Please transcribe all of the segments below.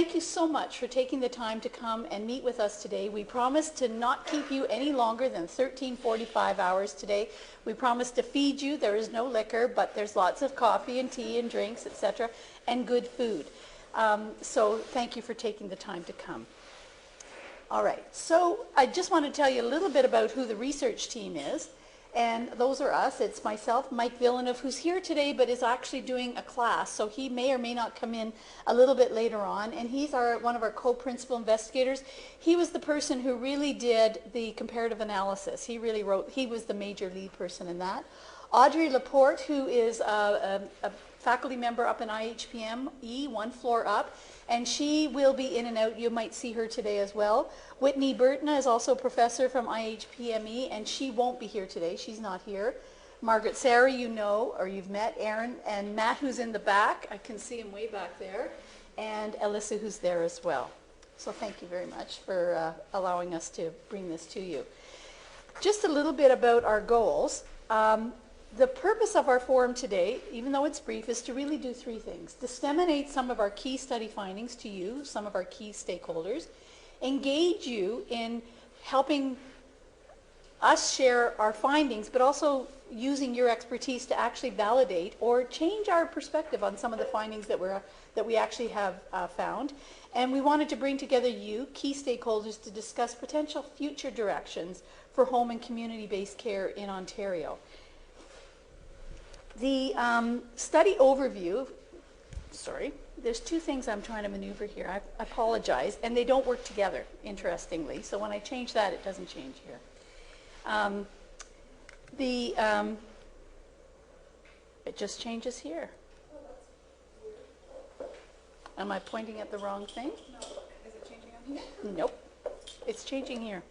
thank you so much for taking the time to come and meet with us today. We promise to not keep you any longer than 13:45 hours today. We promise to feed you. There is no liquor, but there's lots of coffee and tea and drinks, etc., and good food. So thank you for taking the time to come. All right, so I just want to tell you a little bit about who the research team is. And those are us. It's myself, Mike Villeneuve, who's here today but is actually doing a class, so he may or may not come in a little bit later on. And he's one of our co-principal investigators. He was the person who really did the comparative analysis. He was the major lead person in that. Audrey Laporte, who is a faculty member up in IHPME, one floor up, and she will be in and out. You might see her today as well. Whitney Burton is also a professor from IHPME, and she won't be here today. She's not here. Margaret Sarah, you know, or you've met. Aaron and Matt, who's in the back. I can see him way back there. And Alyssa, who's there as well. So thank you very much for allowing us to bring this to you. Just a little bit about our goals. The purpose of our forum today, even though it's brief, is to really do three things. Disseminate some of our key study findings to you, some of our key stakeholders, engage you in helping us share our findings, but also using your expertise to actually validate or change our perspective on some of the findings that we actually have found. And we wanted to bring together you, key stakeholders, to discuss potential future directions for home and community-based care in Ontario. The study overview, there's two things I'm trying to maneuver here. I apologize, and they don't work together, interestingly. So when I change that, it doesn't change here. It just changes here. Am I pointing at the wrong thing? No. Is it changing on here? Nope. It's changing here.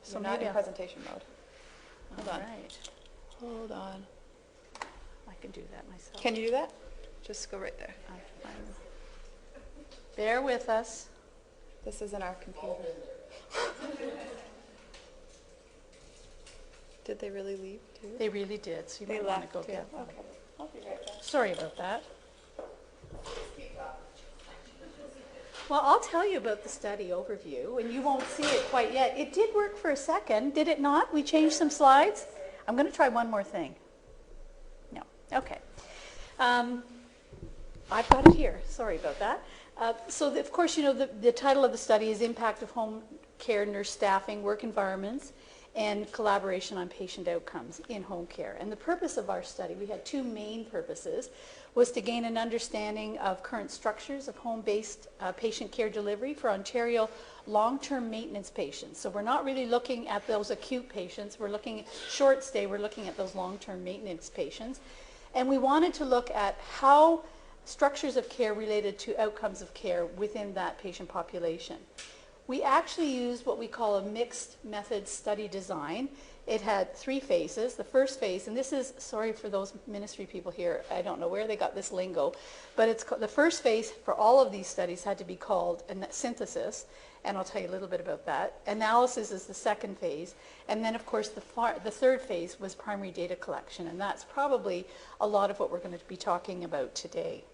So not in presentation mode. Hold on. Right. Hold on. I can do that myself. Can you do that? Just go right there. Bear with us. This isn't our computer. Did they really leave too? They really did, so you They might want to left go too. get them. Okay. I'll be right back. Sorry about that. Well, I'll tell you about the study overview, and you won't see it quite yet. It did work for a second, did it not? We changed some slides. I'm going to try one more thing. No. Okay. I've got it here. Sorry about that. So, of course, you know, the title of the study is Impact of Home Care Nurse Staffing, Work Environments, and Collaboration on Patient Outcomes in Home Care. And the purpose of our study, we had two main purposes, was to gain an understanding of current structures of home-based patient care delivery for Ontario long-term maintenance patients. So we're not really looking at those acute patients. We're looking at short stay. We're looking at those long-term maintenance patients. And we wanted to look at how structures of care related to outcomes of care within that patient population. We actually used what we call a mixed method study design. It had three phases. The first phase, and this is, sorry for those ministry people here, I don't know where they got this lingo, but it's the first phase for all of these studies had to be called synthesis, and I'll tell you a little bit about that. Analysis is the second phase, and then of course the third phase was primary data collection, and that's probably a lot of what we're going to be talking about today.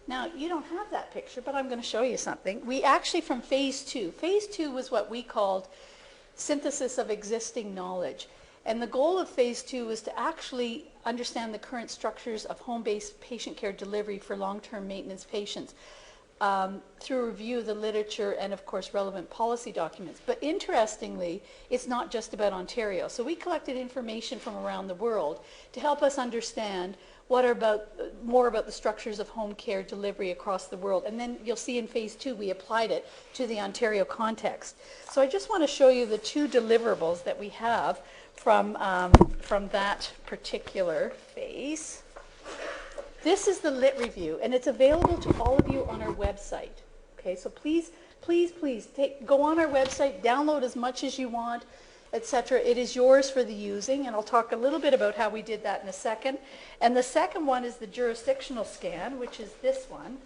Now, you don't have that picture, but I'm going to show you something. We actually, from phase two was what we called synthesis of existing knowledge. And the goal of phase two was to actually understand the current structures of home-based patient care delivery for long-term maintenance patients through a review of the literature and, of course, relevant policy documents. But interestingly, it's not just about Ontario. So we collected information from around the world to help us understand more about the structures of home care delivery across the world. And then you'll see in phase two, we applied it to the Ontario context. So I just want to show you the two deliverables that we have from that particular phase. This is the lit review, and it's available to all of you on our website. Okay, so please go on our website, download as much as you want, etc. It is yours for the using, and I'll talk a little bit about how we did that in a second. And the second one is the jurisdictional scan, which is this one.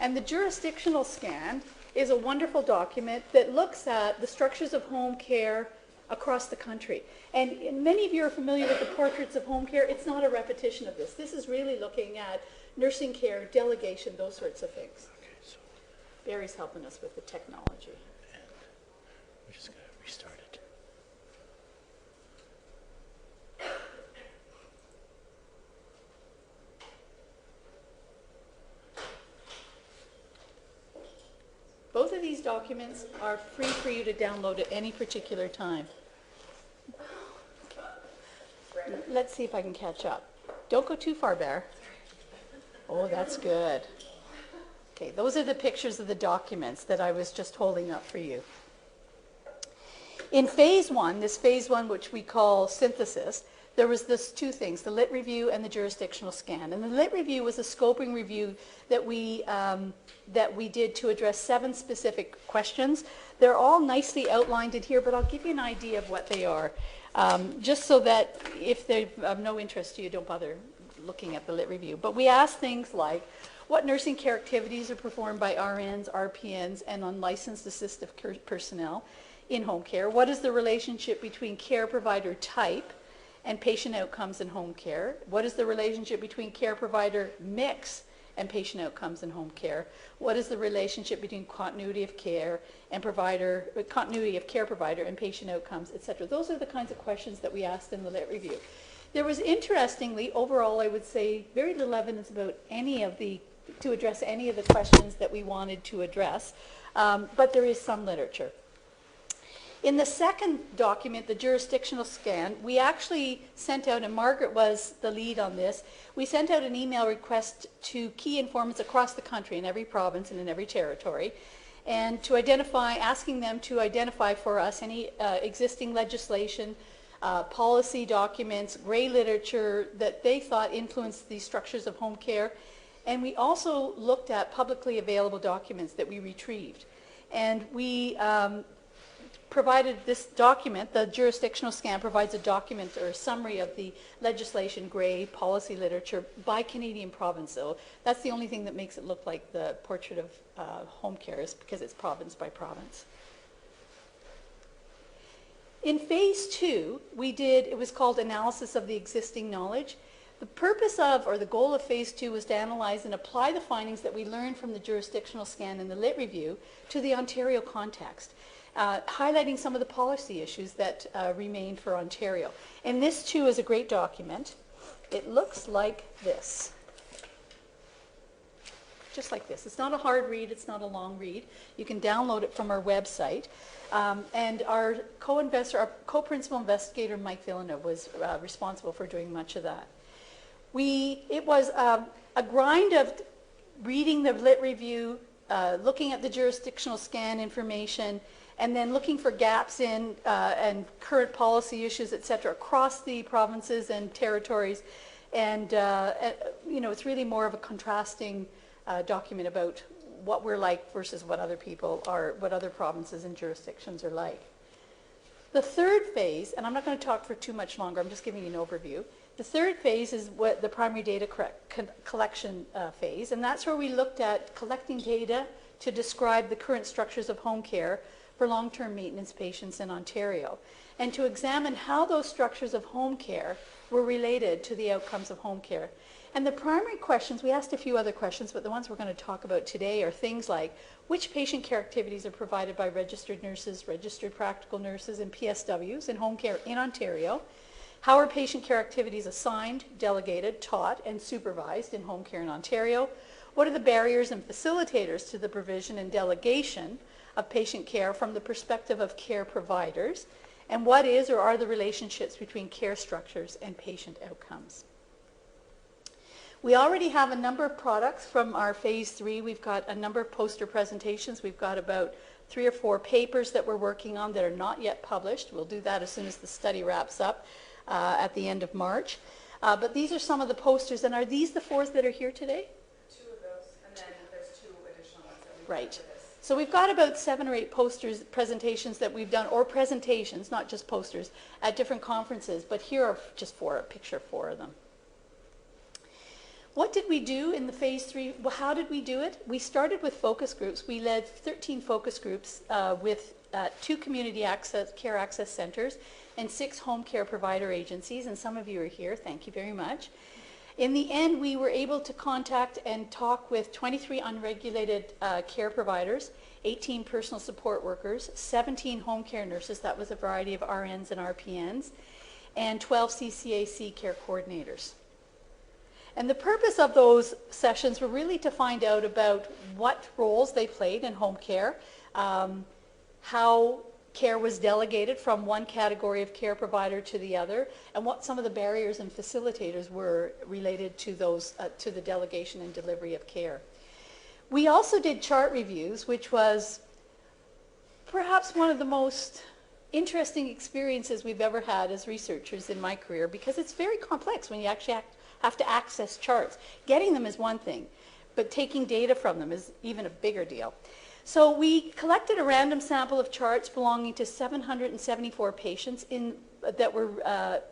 And the jurisdictional scan is a wonderful document that looks at the structures of home care across the country. And many of you are familiar with the portraits of home care. It's not a repetition of this. This is really looking at nursing care, delegation, those sorts of things. Okay, so, Barry's helping us with the technology. and we're just gonna restart it. Both of these documents are free for you to download at any particular time. Let's see if I can catch up. Don't go too far, Bear. Oh, that's good. Okay, those are the pictures of the documents that I was just holding up for you. In phase one, this phase one, which we call synthesis, there was this two things, the lit review and the jurisdictional scan. And the lit review was a scoping review that we did to address 7 specific questions. They're all nicely outlined in here, but I'll give you an idea of what they are. Just so that if they're of no interest to you, don't bother looking at the lit review. But we asked things like, what nursing care activities are performed by RNs, RPNs, and unlicensed assistive personnel in home care? What is the relationship between care provider type and patient outcomes in home care? What is the relationship between care provider mix and patient outcomes in home care? What is the relationship between continuity of care and continuity of care provider and patient outcomes, etc.? Those are the kinds of questions that we asked in the lit review. There was, interestingly, overall, I would say, very little evidence about to address any of the questions that we wanted to address, but there is some literature. In the second document, the jurisdictional scan, we actually sent out, and Margaret was the lead on this, we sent out an email request to key informants across the country in every province and in every territory, and to asking them to identify for us any existing legislation, policy documents, gray literature that they thought influenced the structures of home care. And we also looked at publicly available documents that we retrieved. And we provided this document, the jurisdictional scan provides a document or a summary of the legislation, gray, policy literature by Canadian province. So that's the only thing that makes it look like the portrait of home care is because it's province by province. In phase 2, it was called analysis of the existing knowledge. The purpose of, or the goal of phase 2 was to analyze and apply the findings that we learned from the jurisdictional scan and the lit review to the Ontario context, highlighting some of the policy issues that remain for Ontario. And this too is a great document. It looks like this. Just like this. It's not a hard read, it's not a long read. You can download it from our website. And our co-principal investigator, Mike Villeneuve, was responsible for doing much of that. It was a grind of reading the lit review, looking at the jurisdictional scan information, and then looking for gaps in and current policy issues, et cetera, across the provinces and territories. And, it's really more of a contrasting document about what we're like versus what other people are, what other provinces and jurisdictions are like. The third phase, and I'm not going to talk for too much longer, I'm just giving you an overview. The third phase is what the primary data collection phase, and that's where we looked at collecting data to describe the current structures of home care for long-term maintenance patients in Ontario, and to examine how those structures of home care were related to the outcomes of home care. And the primary questions, we asked a few other questions, but the ones we're going to talk about today are things like, which patient care activities are provided by registered nurses, registered practical nurses, and PSWs in home care in Ontario? How are patient care activities assigned, delegated, taught, and supervised in home care in Ontario? What are the barriers and facilitators to the provision and delegation of patient care from the perspective of care providers? And what is or are the relationships between care structures and patient outcomes? We already have a number of products from our phase 3. We've got a number of poster presentations. We've got about 3 or 4 papers that we're working on that are not yet published. We'll do that as soon as the study wraps up at the end of March. But these are some of the posters, and are these the 4 that are here today? 2 of those, and then there's 2 additional ones that we've Right. done for this. So we've got about 7 or 8 presentations that we've done, or presentations, not just posters, at different conferences. But here are just 4, a picture of 4 of them. What did we do in the phase 3? Well, how did we do it? We started with focus groups. We led 13 focus groups with 2 community care access centers and 6 home care provider agencies, and some of you are here. Thank you very much. In the end, we were able to contact and talk with 23 unregulated care providers, 18 personal support workers, 17 home care nurses, that was a variety of RNs and RPNs, and 12 CCAC care coordinators. And the purpose of those sessions were really to find out about what roles they played in home care, how care was delegated from one category of care provider to the other, and what some of the barriers and facilitators were related to those, to the delegation and delivery of care. We also did chart reviews, which was perhaps one of the most interesting experiences we've ever had as researchers in my career, because it's very complex when you actually have to access charts. Getting them is one thing, but taking data from them is even a bigger deal. So we collected a random sample of charts belonging to 774 patients that were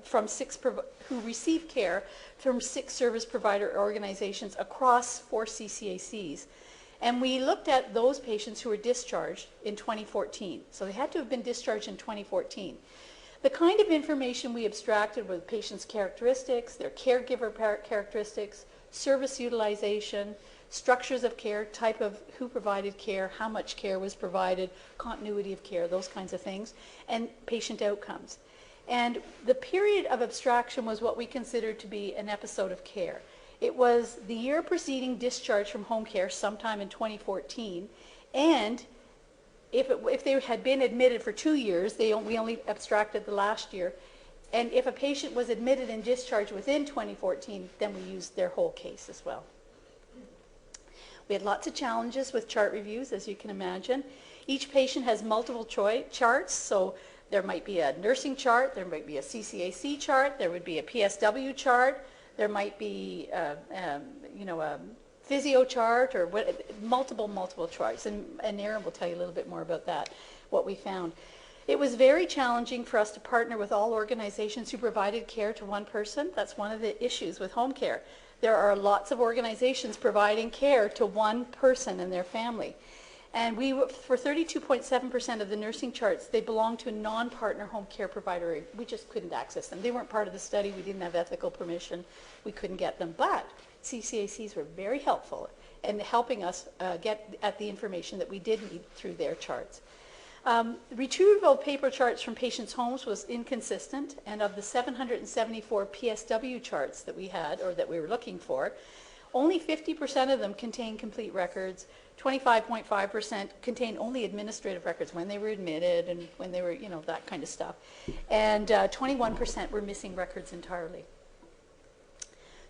who received care from 6 service provider organizations across 4 CCACs. And we looked at those patients who were discharged in 2014. So they had to have been discharged in 2014. The kind of information we abstracted were the patient's characteristics, their caregiver characteristics, service utilization, structures of care, type of who provided care, how much care was provided, continuity of care, those kinds of things, and patient outcomes. And the period of abstraction was what we considered to be an episode of care. It was the year preceding discharge from home care, sometime in 2014, and if they had been admitted for 2 years, we only abstracted the last year, and if a patient was admitted and discharged within 2014, then we used their whole case as well. We had lots of challenges with chart reviews, as you can imagine. Each patient has multiple charts, so there might be a nursing chart, there might be a CCAC chart, there would be a PSW chart, there might be a physio chart, or multiple charts, and Erin will tell you a little bit more about that, what we found. It was very challenging for us to partner with all organizations who provided care to one person. That's one of the issues with home care. There are lots of organizations providing care to one person and their family. And for 32.7% of the nursing charts, they belonged to a non-partner home care provider. We just couldn't access them. They weren't part of the study. We didn't have ethical permission. We couldn't get them. But CCACs were very helpful in helping us get at the information that we did need through their charts. The retrieval of paper charts from patients' homes was inconsistent, and of the 774 PSW charts that we had, or that we were looking for, only 50% of them contained complete records, 25.5% contained only administrative records, when they were admitted and when they were, that kind of stuff, and 21% were missing records entirely.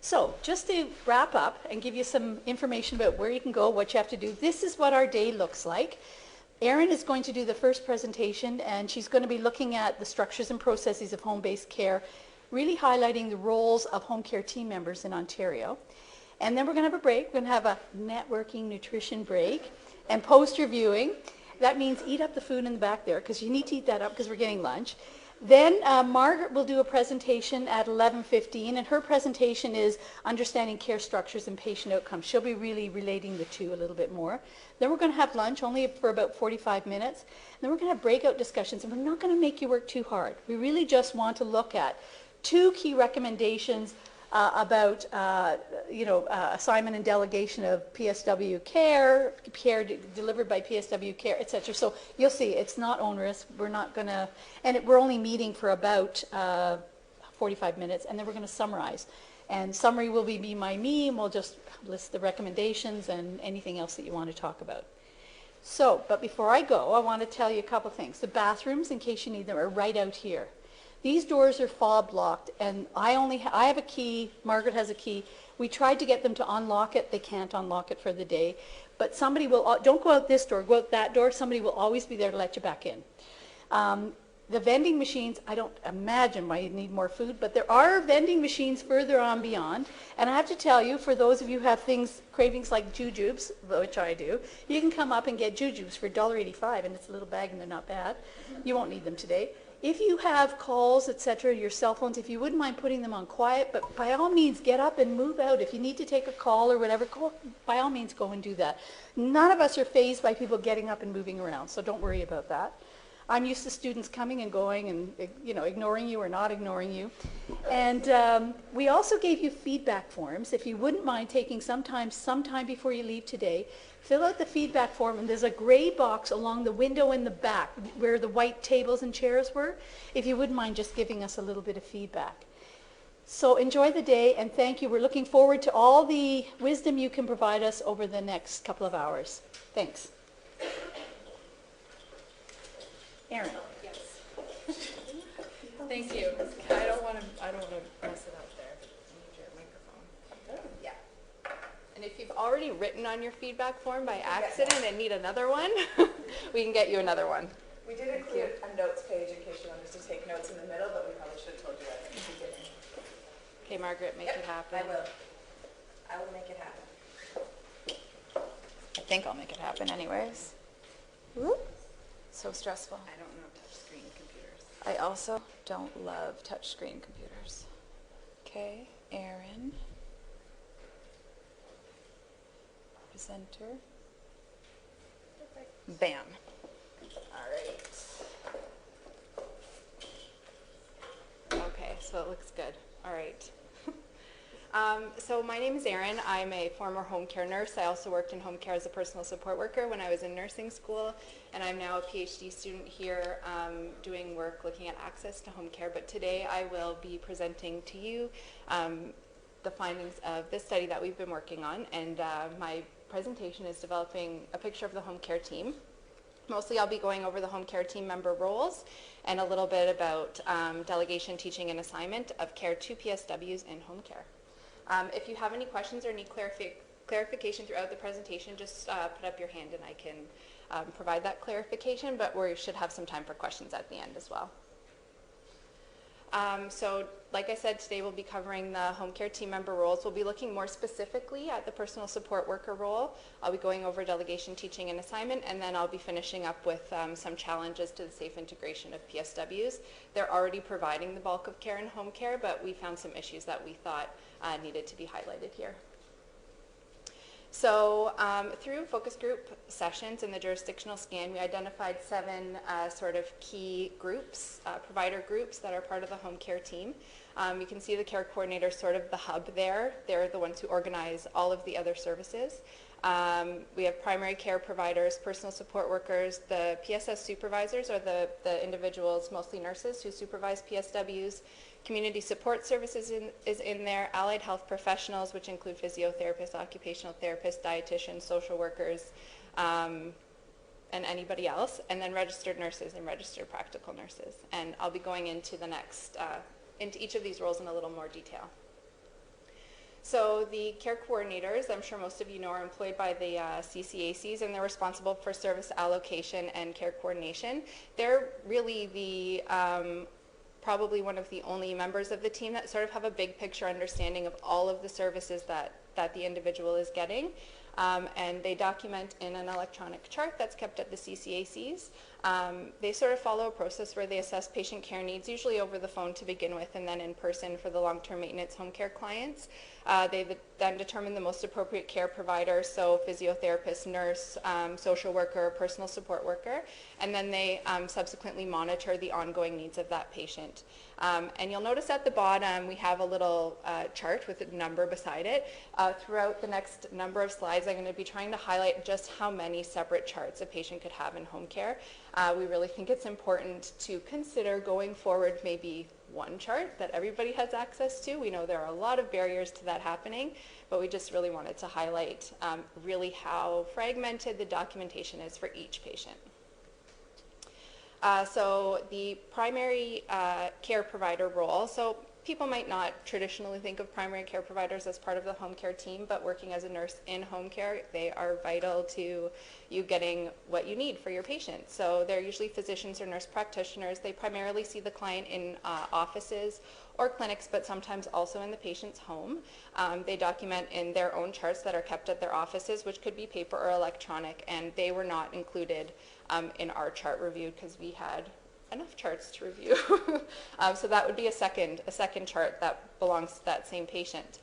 So just to wrap up and give you some information about where you can go, what you have to do, this is what our day looks like. Erin is going to do the first presentation, and she's going to be looking at the structures and processes of home-based care, really highlighting the roles of home care team members in Ontario. And then we're going to have a break. We're going to have a networking nutrition break and poster viewing. That means eat up the food in the back there, because you need to eat that up because we're getting lunch. Then Margaret will do a presentation at 11:15, and her presentation is Understanding Care Structures and Patient Outcomes. She'll be really relating the two a little bit more. Then we're going to have lunch, only for about 45 minutes. And then we're going to have breakout discussions, and we're not going to make you work too hard. We really just want to look at 2 key recommendations about assignment and delegation of PSW care delivered by PSW care, etc. So you'll see it's not onerous. We're not going to, and we're only meeting for about 45 minutes, and then we're going to summarize. And summary will be me, and we'll just list the recommendations and anything else that you want to talk about. So, but before I go, I want to tell you a couple things. The bathrooms, in case you need them, are right out here. These doors are fob locked, and I have a key, Margaret has a key. We tried to get them to unlock it. They can't unlock it for the day. But somebody will, don't go out this door, go out that door. Somebody will always be there to let you back in. The vending machines, I don't imagine why you'd need more food, but there are vending machines further on beyond. And I have to tell you, for those of you who have cravings like jujubes, which I do, you can come up and get jujubes for $1.85, and it's a little bag and they're not bad. You won't need them today. If you have calls, etc., your cell phones, if you wouldn't mind putting them on quiet, but by all means, get up and move out. If you need to take a call or whatever, by all means, go and do that. None of us are fazed by people getting up and moving around, so don't worry about that. I'm used to students coming and going and, ignoring you or not ignoring you. And we also gave you feedback forms. If you wouldn't mind taking sometime before you leave today, fill out the feedback form, and there's a gray box along the window in the back where the white tables and chairs were. If you wouldn't mind just giving us a little bit of feedback. So enjoy the day, and thank you. We're looking forward to all the wisdom you can provide us over the next couple of hours. Thanks. Erin. Yes. Thank you. I don't want to mess it up there. Need your microphone. Yeah. And if you've already written on your feedback form by accident and need another one, we can get you another one. We did include a notes page in case you wanted to take notes in the middle, but we probably should have told you that at the beginning. Okay, Margaret, make it happen. I will. I will make it happen. I think I'll make it happen anyways. Whoop. So stressful. I don't know touchscreen computers. I also don't love touchscreen computers. Okay, Erin. Presenter. Perfect. Bam. All right. Okay, so it looks good. All right. So my name is Erin. I'm a former home care nurse. I also worked in home care as a personal support worker when I was in nursing school, and I'm now a PhD student here doing work looking at access to home care. But today I will be presenting to you the findings of this study that we've been working on, and my presentation is developing a picture of the home care team. Mostly I'll be going over the home care team member roles and a little bit about delegation, teaching, and assignment of care to PSWs in home care. If you have any questions or need clarification throughout the presentation, just put up your hand and I can provide that clarification, but we should have some time for questions at the end as well. So like I said, today we'll be covering the home care team member roles. We'll be looking more specifically at the personal support worker role. I'll be going over delegation, teaching, and assignment, and then I'll be finishing up with some challenges to the safe integration of PSWs. They're already providing the bulk of care in home care, but we found some issues that we thought needed to be highlighted here. So through focus group sessions and the jurisdictional scan, we identified 7 sort of key groups, provider groups that are part of the home care team. You can see the care coordinator sort of the hub there. They're the ones who organize all of the other services. We have primary care providers, personal support workers, the PSS supervisors are the individuals, mostly nurses, who supervise PSWs. Community support services is in there, allied health professionals, which include physiotherapists, occupational therapists, dietitians, social workers, and anybody else, and then registered nurses and registered practical nurses. And I'll be going into the next, into each of these roles in a little more detail. So the care coordinators, I'm sure most of you know, are employed by the CCACs, and they're responsible for service allocation and care coordination. They're really the probably one of the only members of the team that sort of have a big picture understanding of all of the services that the individual is getting. And they document in an electronic chart that's kept at the CCACs. They sort of follow a process where they assess patient care needs, usually over the phone to begin with, and then in person for the long-term maintenance home care clients. They then determine the most appropriate care provider, so physiotherapist, nurse, social worker, personal support worker, and then they subsequently monitor the ongoing needs of that patient. And you'll notice at the bottom we have a little chart with a number beside it. Throughout the next number of slides, I'm going to be trying to highlight just how many separate charts a patient could have in home care. We really think it's important to consider going forward maybe one chart that everybody has access to. We know there are a lot of barriers to that happening, but we just really wanted to highlight really how fragmented the documentation is for each patient. So the primary care provider role, so people might not traditionally think of primary care providers as part of the home care team, but working as a nurse in home care, they are vital to you getting what you need for your patient. So they're usually physicians or nurse practitioners. They primarily see the client in offices or clinics, but sometimes also in the patient's home. They document in their own charts that are kept at their offices, which could be paper or electronic, and they were not included in our chart review because we had enough charts to review. So that would be a second chart that belongs to that same patient.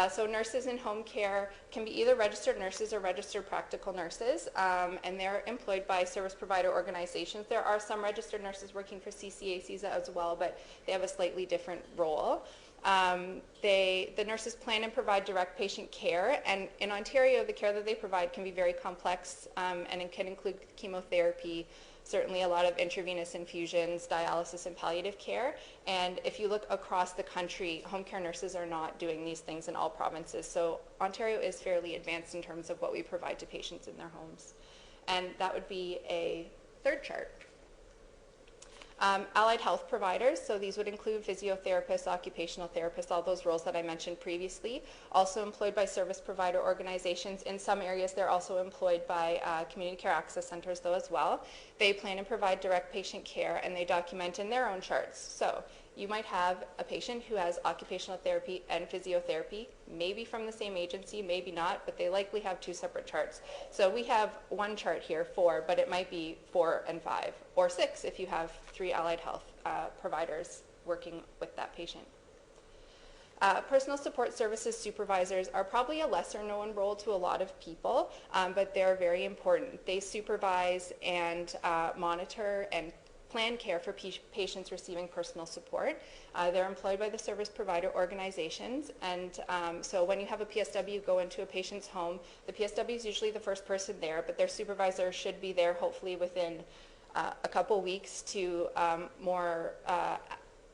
So nurses in home care can be either registered nurses or registered practical nurses, and they're employed by service provider organizations. There are some registered nurses working for CCACs as well, but they have a slightly different role. The nurses plan and provide direct patient care, and in Ontario, the care that they provide can be very complex, and it can include chemotherapy, certainly a lot of intravenous infusions, dialysis, and palliative care. And if you look across the country, home care nurses are not doing these things in all provinces. So Ontario is fairly advanced in terms of what we provide to patients in their homes. And that would be a third chart. Allied health providers, so these would include physiotherapists, occupational therapists, all those roles that I mentioned previously, also employed by service provider organizations. In some areas, they're also employed by community care access centers, though, as well. They plan and provide direct patient care, and they document in their own charts. So you might have a patient who has occupational therapy and physiotherapy, maybe from the same agency, maybe not, but they likely have two separate charts. So we have one chart here, 4, but it might be 4 and 5, or 6 if you have 3 allied health providers working with that patient. Personal support services supervisors are probably a lesser known role to a lot of people, but they're very important. They supervise and monitor and plan care for patients receiving personal support. They're employed by the service provider organizations, and so when you have a PSW go into a patient's home, the PSW is usually the first person there, but their supervisor should be there hopefully within a couple weeks to more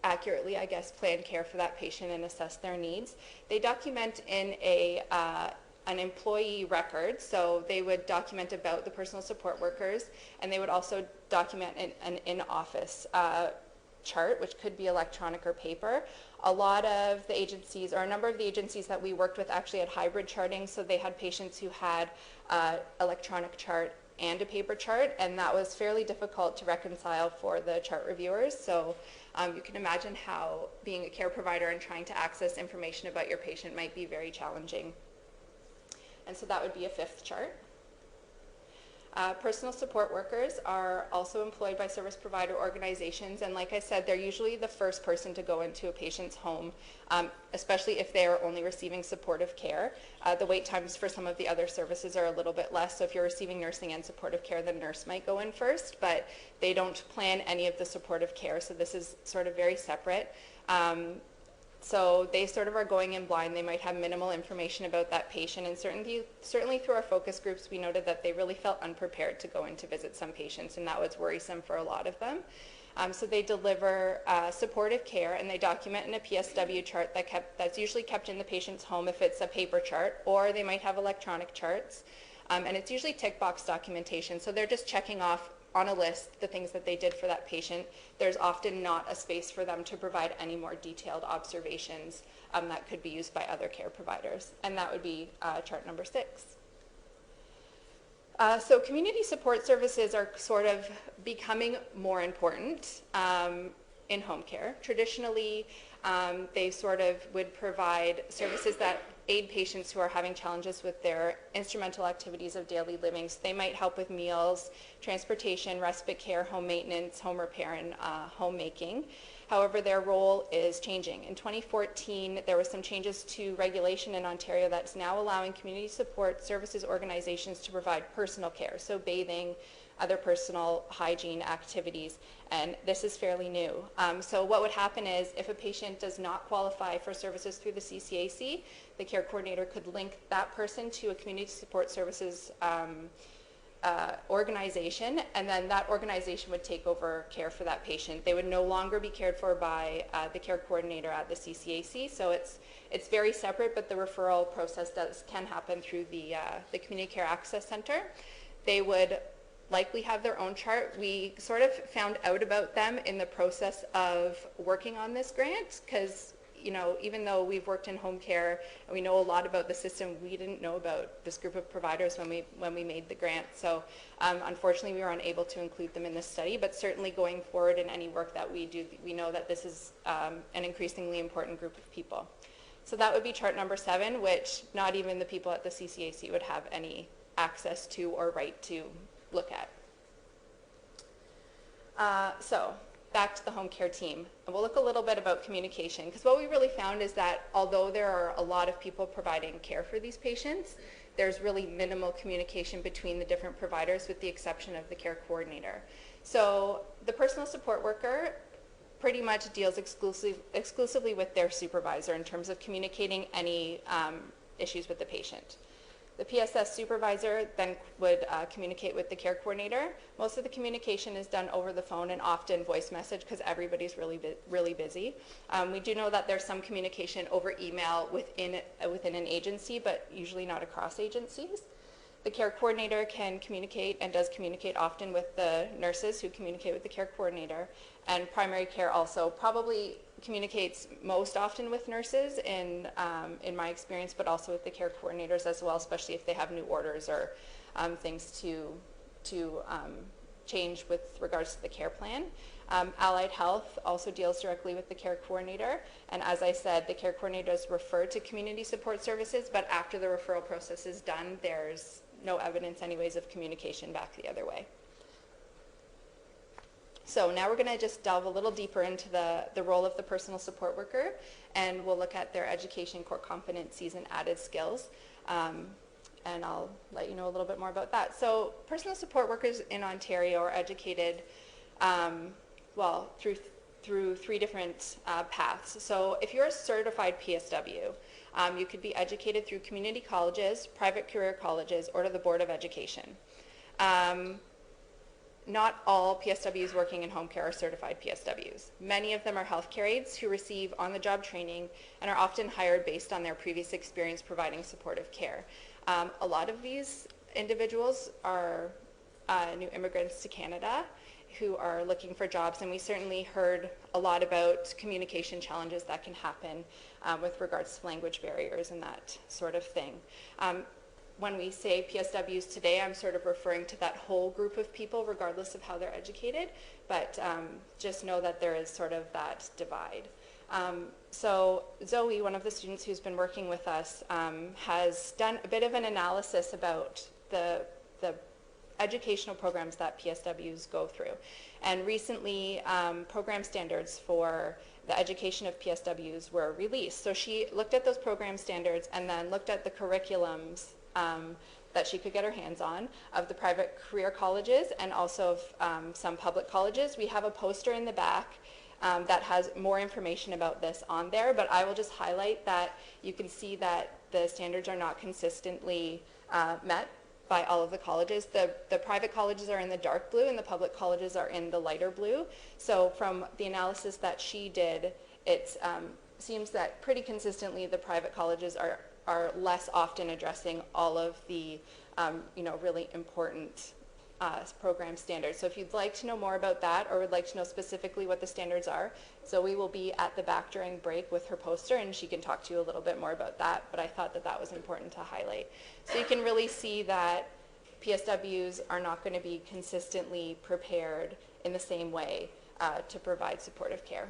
accurately, I guess, plan care for that patient and assess their needs. They document in an employee record, so they would document about the personal support workers, and they would also document an in-office chart, which could be electronic or paper. A lot of the agencies, or a number of the agencies that we worked with actually had hybrid charting, so they had patients who had electronic chart and a paper chart, and that was fairly difficult to reconcile for the chart reviewers. So you can imagine how being a care provider and trying to access information about your patient might be very challenging. And so that would be a 5th chart. Personal support workers are also employed by service provider organizations, and like I said, they're usually the first person to go into a patient's home, especially if they are only receiving supportive care. The wait times for some of the other services are a little bit less, so if you're receiving nursing and supportive care, the nurse might go in first, but they don't plan any of the supportive care, so this is sort of very separate. So they sort of are going in blind. They might have minimal information about that patient, and certainly through our focus groups, we noted that they really felt unprepared to go in to visit some patients, and that was worrisome for a lot of them. So they deliver supportive care, and they document in a PSW chart that's usually kept in the patient's home if it's a paper chart, or they might have electronic charts, and it's usually tick box documentation. So they're just checking off on a list the things that they did for that patient. There's often not a space for them to provide any more detailed observations that could be used by other care providers, and that would be chart number 6. So community support services are sort of becoming more important in home care. Traditionally, they sort of would provide services that aid patients who are having challenges with their instrumental activities of daily living. So they might help with meals, transportation, respite care, home maintenance, home repair, and homemaking. However, their role is changing. In 2014, there were some changes to regulation in Ontario that's now allowing community support services organizations to provide personal care, so bathing, other personal hygiene activities, and this is fairly new. So what would happen is if a patient does not qualify for services through the CCAC, the care coordinator could link that person to a community support services organization, and then that organization would take over care for that patient. They would no longer be cared for by the care coordinator at the CCAC, so it's very separate, but the referral process can happen through the Community Care Access Center. They would likely have their own chart. We sort of found out about them in the process of working on this grant, because even though we've worked in home care and we know a lot about the system, we didn't know about this group of providers when we made the grant. So unfortunately, we were unable to include them in this study, but certainly going forward in any work that we do, we know that this is an increasingly important group of people. So that would be chart number 7, which not even the people at the CCAC would have any access to or right to look at. So back to the home care team. And we'll look a little bit about communication, because what we really found is that although there are a lot of people providing care for these patients, there's really minimal communication between the different providers with the exception of the care coordinator. So the personal support worker pretty much deals exclusively with their supervisor in terms of communicating any issues with the patient. The PSS supervisor then would communicate with the care coordinator. Most of the communication is done over the phone and often voice message because everybody's really busy. We do know that there's some communication over email within an agency, but usually not across agencies. The care coordinator can communicate and does communicate often with the nurses who communicate with the care coordinator. And primary care also probably communicates most often with nurses in my experience, but also with the care coordinators as well, especially if they have new orders or things to change with regards to the care plan. Allied Health also deals directly with the care coordinator, and as I said, the care coordinator is referred to community support services, but after the referral process is done, there's no evidence anyways of communication back the other way. So now we're going to just delve a little deeper into the role of the personal support worker, and we'll look at their education, core competencies, and added skills. And I'll let you know a little bit more about that. So personal support workers in Ontario are educated through three different paths. So if you're a certified PSW, you could be educated through community colleges, private career colleges, or to the Board of Education. Not all PSWs working in home care are certified PSWs. Many of them are healthcare aides who receive on-the-job training and are often hired based on their previous experience providing supportive care. A lot of these individuals are new immigrants to Canada who are looking for jobs, and we certainly heard a lot about communication challenges that can happen with regards to language barriers and that sort of thing. When we say PSWs today, I'm sort of referring to that whole group of people regardless of how they're educated, but just know that there is sort of that divide. So Zoe, one of the students who's been working with us, has done a bit of an analysis about the educational programs that PSWs go through. And recently, program standards for the education of PSWs were released. So she looked at those program standards and then looked at the curriculums that she could get her hands on of the private career colleges and also of some public colleges. We have a poster in the back that has more information about this on there, but I will just highlight that you can see that the standards are not consistently met by all of the colleges. The private colleges are in the dark blue and the public colleges are in the lighter blue. So from the analysis that she did, it seems that pretty consistently the private colleges are less often addressing all of the really important program standards. So if you'd like to know more about that or would like to know specifically what the standards are, Zoe will be at the back during break with her poster and she can talk to you a little bit more about that, but I thought that that was important to highlight. So you can really see that PSWs are not going to be consistently prepared in the same way to provide supportive care.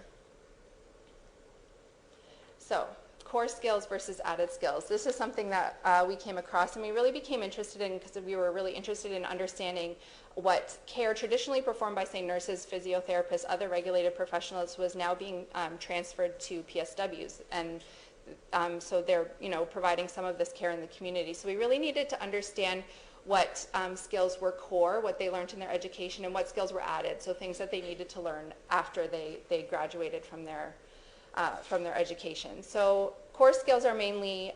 So core skills versus added skills. This is something that we came across and we really became interested in because we were really interested in understanding what care traditionally performed by, say, nurses, physiotherapists, other regulated professionals was now being transferred to PSWs. And so they're, providing some of this care in the community. So we really needed to understand what skills were core, what they learned in their education, and what skills were added. So things that they needed to learn after they graduated from their education. So core skills are mainly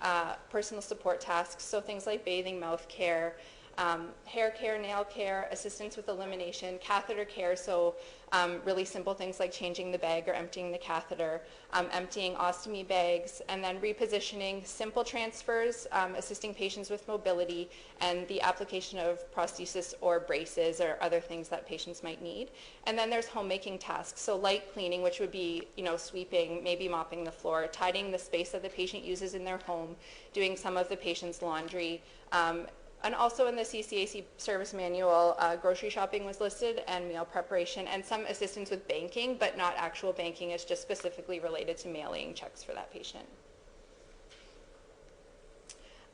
personal support tasks, so things like bathing, mouth care, hair care, nail care, assistance with elimination, catheter care, so really simple things like changing the bag or emptying the catheter, emptying ostomy bags, and then repositioning, simple transfers, assisting patients with mobility, and the application of prosthesis or braces or other things that patients might need. And then there's homemaking tasks, so light cleaning, which would be, sweeping, maybe mopping the floor, tidying the space that the patient uses in their home, doing some of the patient's laundry, and also in the CCAC service manual, grocery shopping was listed and meal preparation and some assistance with banking, but not actual banking. It's just specifically related to mailing checks for that patient.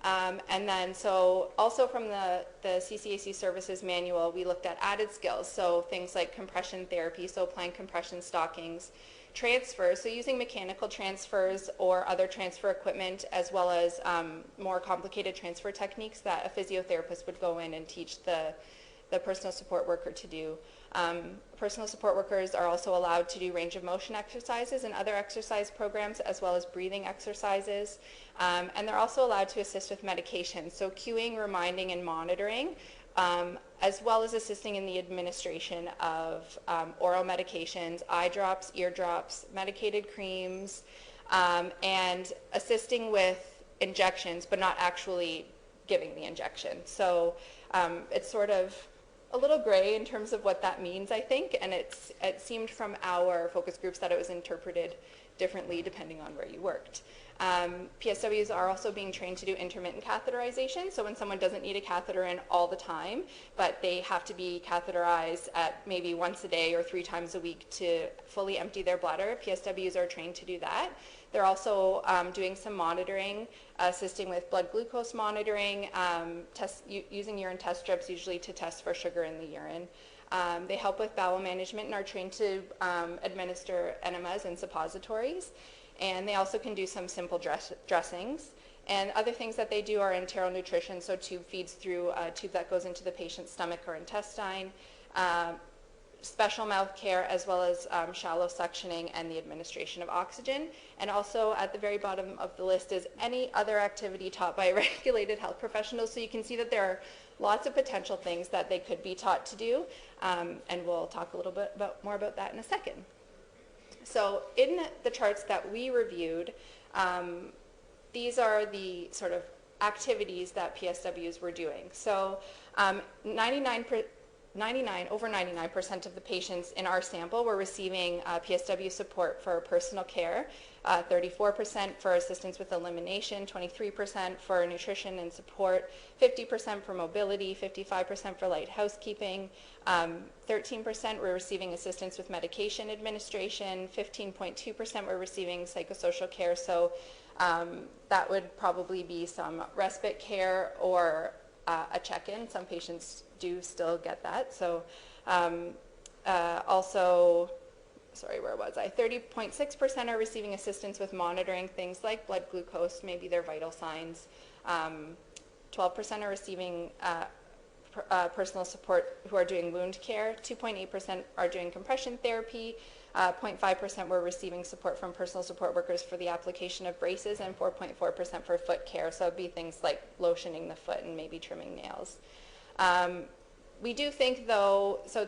And then, so also from the CCAC services manual, we looked at added skills. So things like compression therapy, so applying compression stockings, transfers, so using mechanical transfers or other transfer equipment, as well as more complicated transfer techniques that a physiotherapist would go in and teach the personal support worker to do. Personal support workers are also allowed to do range of motion exercises and other exercise programs, as well as breathing exercises. And they're also allowed to assist with medication, so cueing, reminding, and monitoring, as well as assisting in the administration of oral medications, eye drops, ear drops, medicated creams, and assisting with injections, but not actually giving the injection. So it's sort of a little gray in terms of what that means, I think, and it seemed from our focus groups that it was interpreted differently depending on where you worked. PSWs are also being trained to do intermittent catheterization, so when someone doesn't need a catheter in all the time, but they have to be catheterized at maybe once a day or 3 times a week to fully empty their bladder, PSWs are trained to do that. They're also doing some monitoring, assisting with blood glucose monitoring, using urine test strips usually to test for sugar in the urine. They help with bowel management and are trained to administer enemas and suppositories. And they also can do some simple dressings. And other things that they do are enteral nutrition, so tube feeds through a tube that goes into the patient's stomach or intestine, special mouth care, as well as shallow suctioning and the administration of oxygen. And also at the very bottom of the list is any other activity taught by regulated health professionals. So you can see that there are lots of potential things that they could be taught to do. And we'll talk a little bit more about that in a second. So in the charts that we reviewed, these are the sort of activities that PSWs were doing. So over 99% of the patients in our sample were receiving PSW support for personal care, 34% for assistance with elimination, 23% for nutrition and support, 50% for mobility, 55% for light housekeeping, 13% were receiving assistance with medication administration, 15.2% were receiving psychosocial care, so that would probably be some respite care or a check-in. Some patients do still get that. So also, sorry, where was I? 30.6% are receiving assistance with monitoring things like blood glucose, maybe their vital signs. 12% are receiving personal support who are doing wound care. 2.8% are doing compression therapy. 0.5% were receiving support from personal support workers for the application of braces, and 4.4% for foot care. So it'd be things like lotioning the foot and maybe trimming nails. We do think, though, so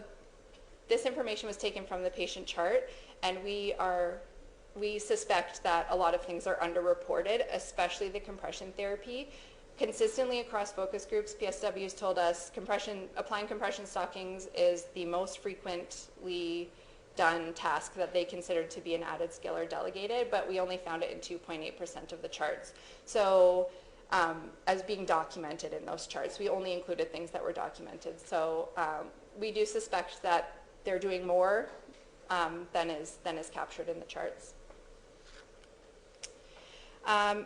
this information was taken from the patient chart, and we suspect that a lot of things are underreported, especially the compression therapy. Consistently across focus groups, PSWs told us applying compression stockings is the most frequently done task that they considered to be an added skill or delegated, but we only found it in 2.8% of the charts. So as being documented in those charts, we only included things that were documented. So we do suspect that they're doing more than is captured in the charts.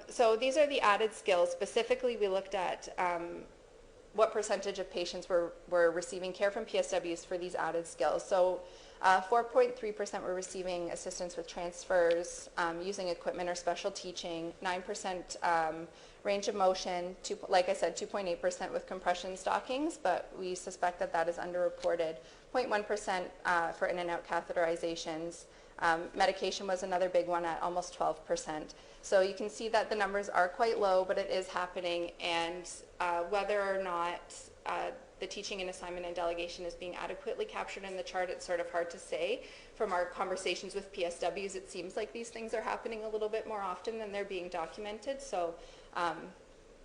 So these are the added skills. Specifically, we looked at what percentage of patients were receiving care from PSWs for these added skills. So 4.3% were receiving assistance with transfers, using equipment or special teaching, 9% range of motion, like I said, 2.8% with compression stockings, but we suspect that that is underreported, 0.1% for in and out catheterizations. Medication was another big one at almost 12%. So you can see that the numbers are quite low, but it is happening, and whether or not the teaching and assignment and delegation is being adequately captured in the chart, it's sort of hard to say. From our conversations with PSWs, it seems like these things are happening a little bit more often than they're being documented, so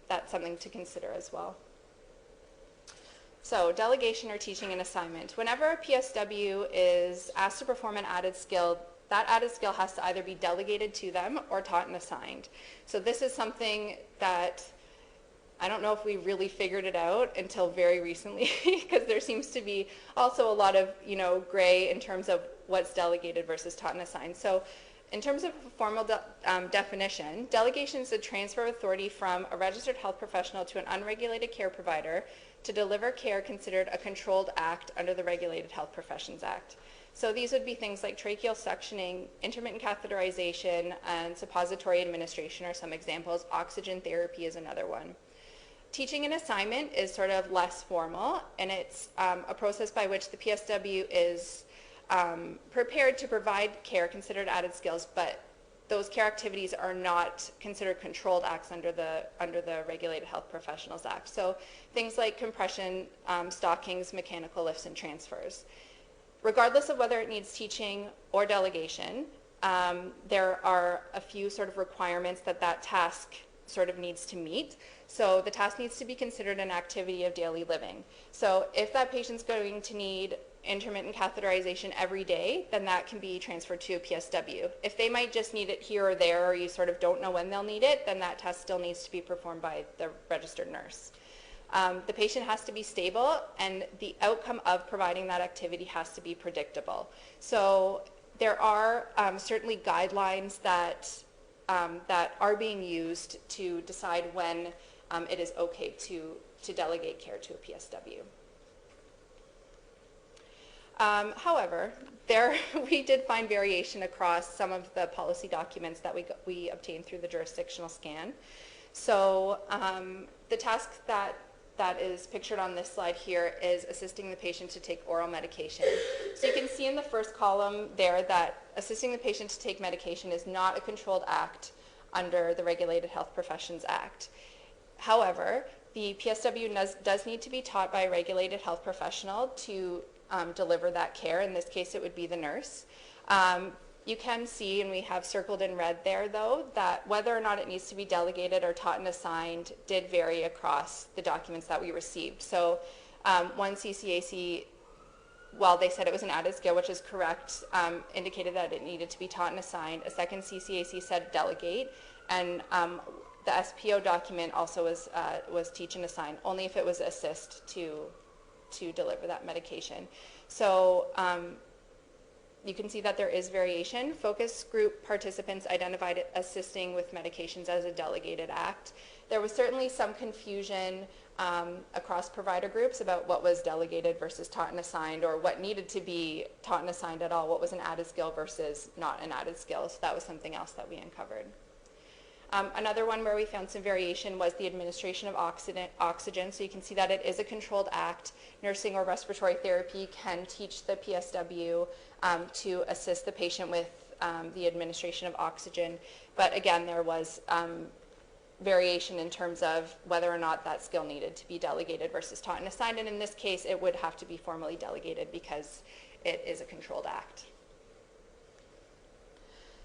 that's something to consider as well. So delegation or teaching and assignment. Whenever a PSW is asked to perform an added skill, that added skill has to either be delegated to them or taught and assigned. So this is something that I don't know if we really figured it out until very recently, because there seems to be also a lot of, gray in terms of what's delegated versus taught and assigned. So in terms of a formal definition, delegation is the transfer of authority from a registered health professional to an unregulated care provider to deliver care considered a controlled act under the Regulated Health Professions Act. So these would be things like tracheal suctioning, intermittent catheterization, and suppository administration are some examples. Oxygen therapy is another one. Teaching and assignment is sort of less formal, and it's a process by which the PSW is prepared to provide care considered added skills, but those care activities are not considered controlled acts under the Regulated Health Professionals Act. So things like compression, stockings, mechanical lifts, and transfers. Regardless of whether it needs teaching or delegation, there are a few sort of requirements that task sort of needs to meet. So the task needs to be considered an activity of daily living. So if that patient's going to need intermittent catheterization every day, then that can be transferred to a PSW. If they might just need it here or there, or you sort of don't know when they'll need it, then that task still needs to be performed by the registered nurse. The patient has to be stable, and the outcome of providing that activity has to be predictable. So there are certainly guidelines that are being used to decide when it is okay to delegate care to a PSW. However, we did find variation across some of the policy documents that we obtained through the jurisdictional scan. So the task that is pictured on this slide here is assisting the patient to take oral medication. So you can see in the first column there that assisting the patient to take medication is not a controlled act under the Regulated Health Professions Act. However, the PSW does need to be taught by a regulated health professional to deliver that care. In this case, it would be the nurse. You can see, and we have circled in red there though, that whether or not it needs to be delegated or taught and assigned did vary across the documents that we received. So one CCAC, while they said it was an added skill, which is correct, indicated that it needed to be taught and assigned. A second CCAC said delegate, and the SPO document also was teach and assign, only if it was assist to deliver that medication. So you can see that there is variation. Focus group participants identified assisting with medications as a delegated act. There was certainly some confusion across provider groups about what was delegated versus taught and assigned, or what needed to be taught and assigned at all, what was an added skill versus not an added skill. So that was something else that we uncovered. Another one where we found some variation was the administration of oxygen. So you can see that it is a controlled act. Nursing or respiratory therapy can teach the PSW to assist the patient with the administration of oxygen. But again, there was variation in terms of whether or not that skill needed to be delegated versus taught and assigned. And in this case, it would have to be formally delegated because it is a controlled act.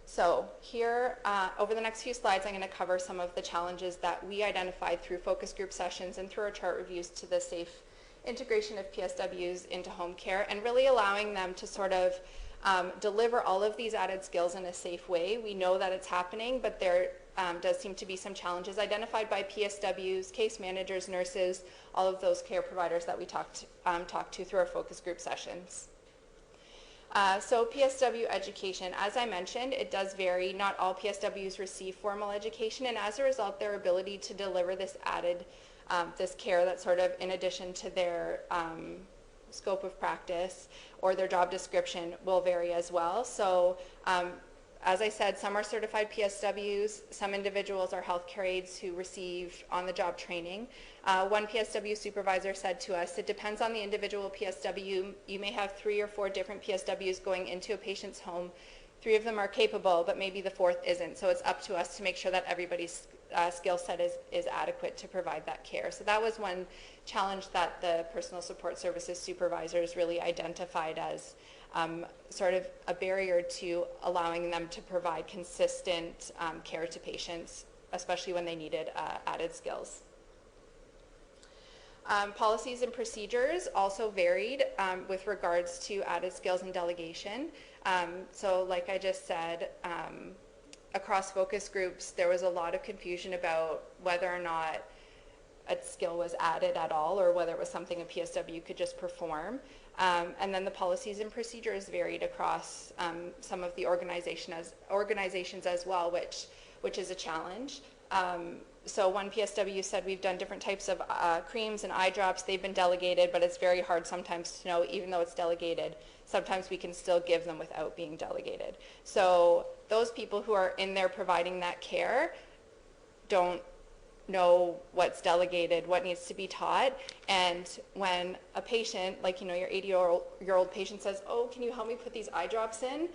So here, over the next few slides, I'm going to cover some of the challenges that we identified through focus group sessions and through our chart reviews to the safe integration of PSWs into home care, and really allowing them to sort of deliver all of these added skills in a safe way. We know that it's happening, but there does seem to be some challenges identified by PSWs, case managers, nurses, all of those care providers that we talked to through our focus group sessions. So PSW education, as I mentioned, it does vary. Not all PSWs receive formal education, and as a result, their ability to deliver this added, this care that's sort of in addition to their scope of practice or their job description will vary as well. So as I said, some are certified PSWs, some individuals are healthcare aides who receive on-the-job training. One PSW supervisor said to us, it depends on the individual PSW. You may have 3 or 4 different PSWs going into a patient's home. 3 of them are capable, but maybe the 4th isn't. So it's up to us to make sure that everybody's skill set is adequate to provide that care. So that was one challenge that the personal support services supervisors really identified as sort of a barrier to allowing them to provide consistent care to patients, especially when they needed added skills. Policies and procedures also varied with regards to added skills and delegation. So like I just said, across focus groups, there was a lot of confusion about whether or not a skill was added at all, or whether it was something a PSW could just perform. And then the policies and procedures varied across some of the organizations as well, which is a challenge. So one PSW said we've done different types of creams and eye drops. They've been delegated, but it's very hard sometimes to know, even though it's delegated, sometimes we can still give them without being delegated. So those people who are in there providing that care don't know what's delegated, what needs to be taught. And when a patient, like, your 80-year-old patient says, oh, can you help me put these eye drops in?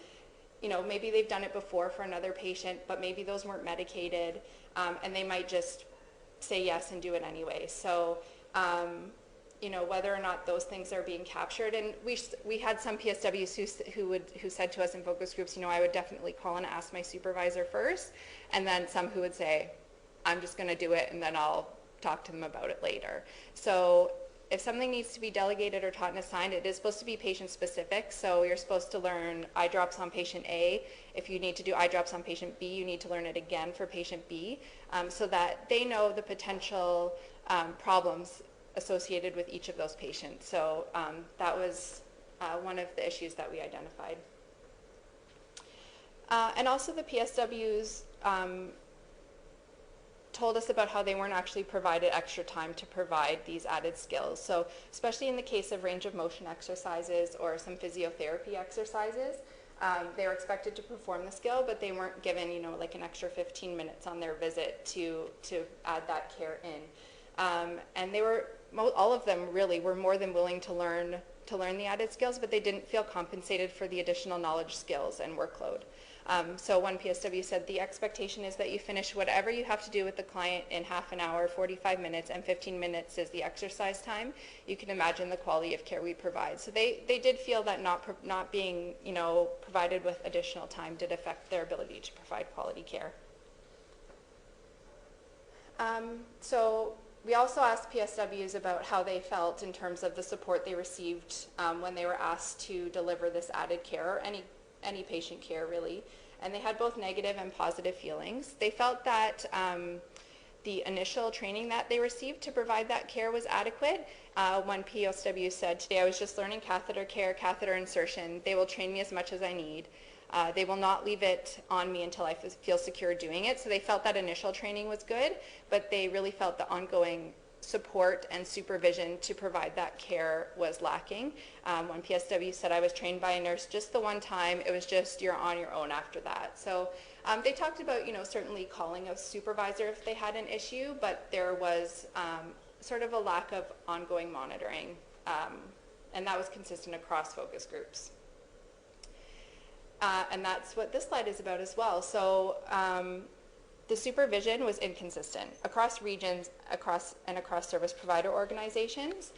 Maybe they've done it before for another patient, but maybe those weren't medicated, and they might just say yes and do it anyway. So, whether or not those things are being captured, and we had some PSWs who said to us in focus groups, I would definitely call and ask my supervisor first, and then some who would say, I'm just going to do it and then I'll talk to them about it later. So if something needs to be delegated or taught and assigned, it is supposed to be patient specific. So you're supposed to learn eye drops on patient A. If you need to do eye drops on patient B, you need to learn it again for patient B, so that they know the potential problems associated with each of those patients. So that was one of the issues that we identified. And also the PSWs told us about how they weren't actually provided extra time to provide these added skills. So especially in the case of range of motion exercises or some physiotherapy exercises, they were expected to perform the skill, but they weren't given, like an extra 15 minutes on their visit to add that care in. And they were, all of them really were more than willing to learn the added skills, but they didn't feel compensated for the additional knowledge, skills, and workload. So one PSW said the expectation is that you finish whatever you have to do with the client in half an hour, 45 minutes, and 15 minutes is the exercise time. You can imagine the quality of care we provide. So they did feel that not being provided with additional time did affect their ability to provide quality care. So we also asked PSWs about how they felt in terms of the support they received when they were asked to deliver this added care, or any patient care really, and they had both negative and positive feelings. They felt that the initial training that they received to provide that care was adequate. One PSW said, today I was just learning catheter care, catheter insertion. They will train me as much as I need. They will not leave it on me until I feel secure doing it. So they felt that initial training was good, but they really felt the ongoing support and supervision to provide that care was lacking. One PSW said, I was trained by a nurse just the one time. It was just you're on your own after that. So they talked about, certainly calling a supervisor if they had an issue, but there was sort of a lack of ongoing monitoring, and that was consistent across focus groups. And that's what this slide is about as well. So the supervision was inconsistent across regions, across service provider organizations,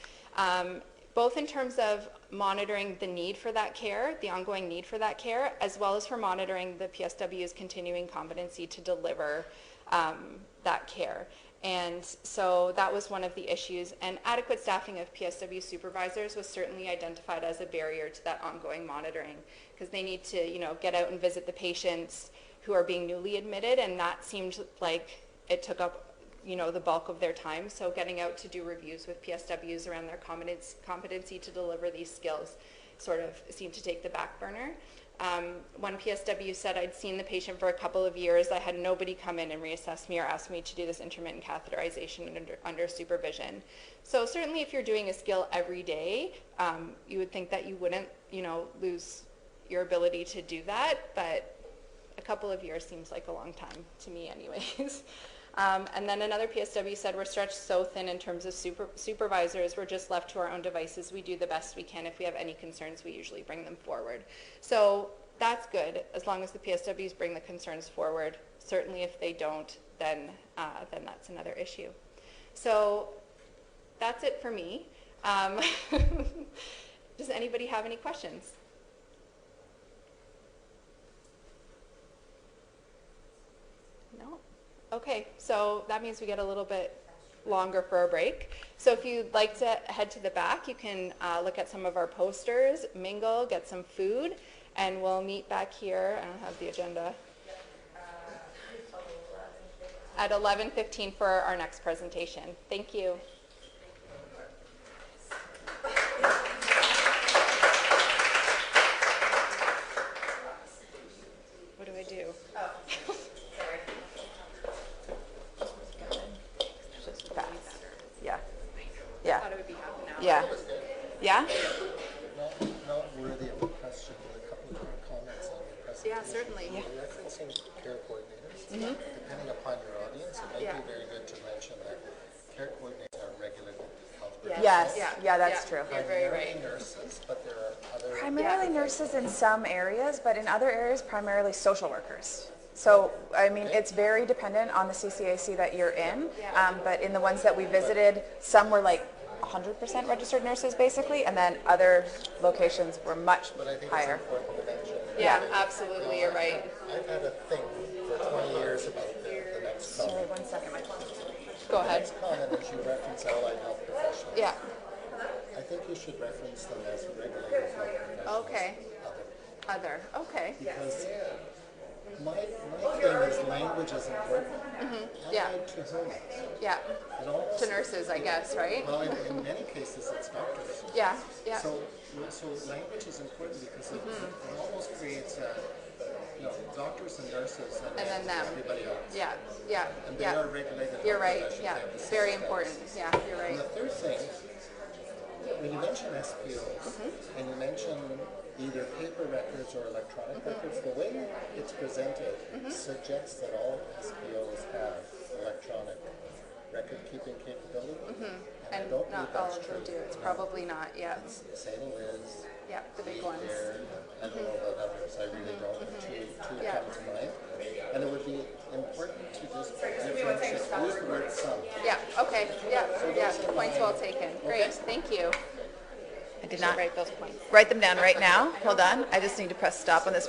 both in terms of monitoring the need for that care, the ongoing need for that care, as well as for monitoring the PSW's continuing competency to deliver that care. And so that was one of the issues, and adequate staffing of PSW supervisors was certainly identified as a barrier to that ongoing monitoring, because they need to, get out and visit the patients who are being newly admitted, and that seemed like it took up, the bulk of their time. So getting out to do reviews with PSWs around their competency to deliver these skills sort of seemed to take the back burner. One PSW said, I'd seen the patient for a couple of years. I had nobody come in and reassess me or ask me to do this intermittent catheterization under supervision. So certainly if you're doing a skill every day, you would think that you wouldn't, lose your ability to do that, but a couple of years seems like a long time to me anyways. And then another PSW said, we're stretched so thin in terms of supervisors, we're just left to our own devices. We do the best we can. If we have any concerns, we usually bring them forward. So that's good, as long as the PSWs bring the concerns forward. Certainly if they don't, then that's another issue. So that's it for me. Does anybody have any questions? No? Okay, so that means we get a little bit longer for a break. So if you'd like to head to the back, you can look at some of our posters, mingle, get some food, and we'll meet back here. I don't have the agenda. at 11:15 for our next presentation. Thank you. What do I do? Oh, sorry. Yeah. I Yeah. thought it would be half an hour. Yeah. Yeah? Not worthy of a question, but a couple of quick comments on your presentation. Yeah, certainly. You're referencing care coordinators. Depending upon your audience, it might Yeah. be very good to mention that care coordinators are regular health Yes. professionals. Yeah, that's true. You're very Primarily right. nurses, but there are other. Primarily nurses in some areas, but in other areas, primarily social workers. So, I mean, it's very dependent on the CCAC that you're in, but in the ones that we visited, some were like 100% registered nurses, basically, and then other locations were much But I think higher. it's important to mention. Yeah, absolutely. You're right. I've had a thing for 20 years about the next Sorry, comment. 1 second. Go The ahead. next comment is you reference allied health professionals. Yeah. I think you should reference them as regulated health professionals. Okay. Other. Okay. Because my thing is language is important. Yeah. Allied to whom? Yeah. It almost, To nurses, I guess, right? well, in many cases, it's doctors. Yeah. Yeah. So language is important because it almost creates doctors and nurses And then them. everybody else. Yeah. Yeah. And they Yeah. are regulated. You're health right. professions. Yeah. They have the same Very status. important. Yeah. You're And right. the third thing, when you mention SPOs and you mention either paper records or electronic records, the way it's presented suggests that all SPOs have electronic record-keeping capability. And I And don't not believe all that's of them true. do. It's probably not. Yeah. St. Liz, Yeah. The big Lead ones. There, I don't know about others, I really don't, but two Yeah. come to mind. And it would be important to just differentiate, use the word some. Yeah. Okay. Yeah. Yeah. Points well taken. Great. Thank you. I did Should not write those points. write them down right now. Hold on. I just need to press stop on this